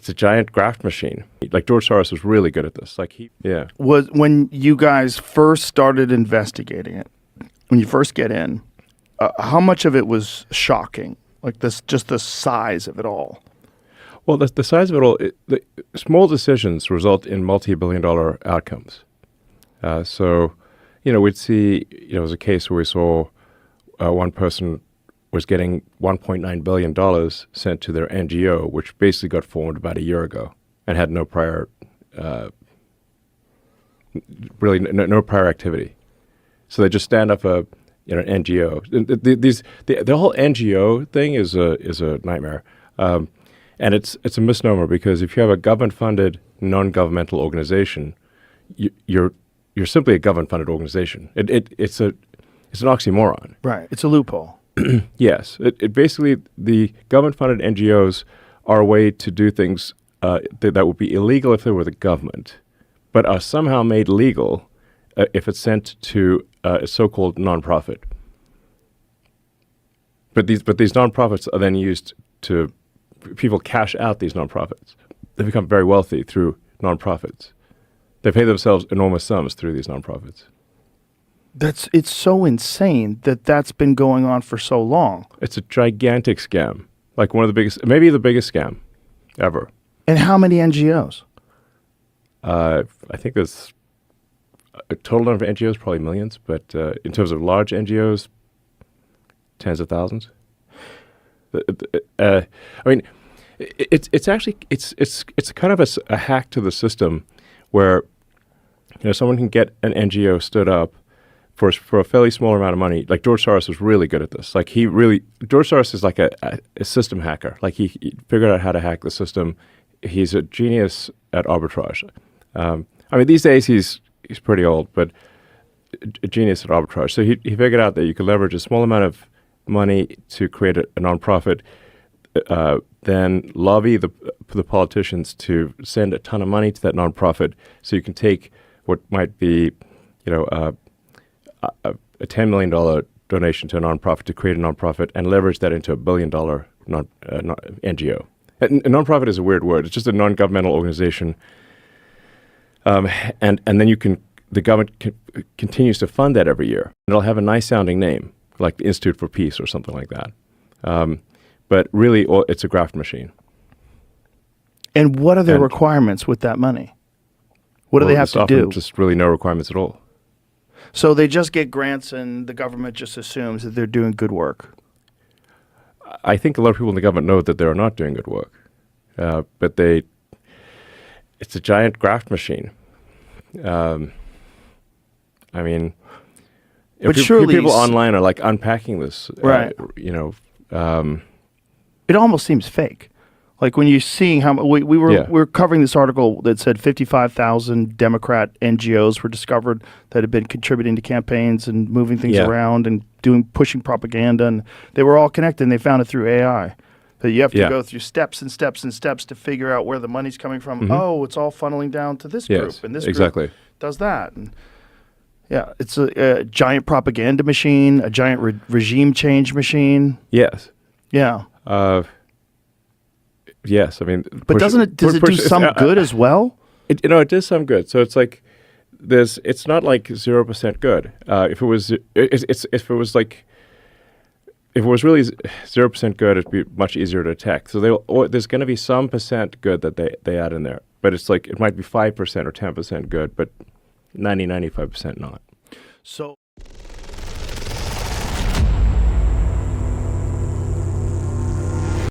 It's a giant graft machine. Like George Soros was really good at this. Yeah. Was when you guys first started investigating it, when you first get in, how much of it was shocking? Like just the size of it all. Well, the size of it all, the small decisions result in multi-billion-dollar outcomes. So, we'd see, it was a case where we saw one person was getting $1.9 billion sent to their NGO, which basically got formed about a year ago and had no prior, no prior activity. So they just stand up an NGO. The whole NGO thing is a nightmare. And it's a misnomer, because if you have a government-funded, non-governmental organization, you're simply a government-funded organization. It's an oxymoron. Right. It's a loophole. Yes. It basically, the government-funded NGOs are a way to do things that would be illegal if they were the government, but are somehow made legal if it's sent to a so-called nonprofit. But these nonprofits are then used to... People cash out these nonprofits. They become very wealthy through nonprofits. They pay themselves enormous sums through these nonprofits. It's so insane that that's been going on for so long. It's a gigantic scam. Like one of the biggest, maybe the biggest scam ever. And how many NGOs? I think there's a total number of NGOs, probably millions, but in terms of large NGOs, tens of thousands. I mean, it's actually kind of a hack to the system where someone can get an NGO stood up for a fairly small amount of money. Like George Soros was really good at this. Like George Soros is like a system hacker. Like he figured out how to hack the system. He's a genius at arbitrage. I mean, these days he's pretty old, but a genius at arbitrage. So he figured out that you could leverage a small amount of money to create a nonprofit, then lobby the politicians to send a ton of money to that nonprofit, so you can take what might be, a $10 million donation to a nonprofit to create a nonprofit and leverage that into $1 billion NGO. A nonprofit is a weird word. It's just a non-governmental organization, and then the government continues to fund that every year. And it'll have a nice sounding name, like the Institute for Peace or something like that. But really, it's a graft machine. And what are the requirements with that money? What do they have to do? Just really no requirements at all. So they just get grants and the government just assumes that they're doing good work. I think a lot of people in the government know that they're not doing good work. But it's a giant graft machine. I mean... But surely people online are like unpacking this, right? It almost seems fake. Like when you're seeing how we were covering this article that said 55,000 Democrat NGOs were discovered that had been contributing to campaigns and moving things around and pushing propaganda, and they were all connected. And they found it through AI. That you have to go through steps and steps and steps to figure out where the money's coming from. Mm-hmm. Oh, it's all funneling down to this group, and this group does that. And yeah, it's a giant propaganda machine, a giant regime change machine. Yes. Yeah. Yes, I mean... But does it do some good as well? It does some good. So it's like, it's not like 0% good. If it was really 0% good, it'd be much easier to attack. So there's going to be some percent good that they add in there. But it's like, it might be 5% or 10% good, but 95% not. So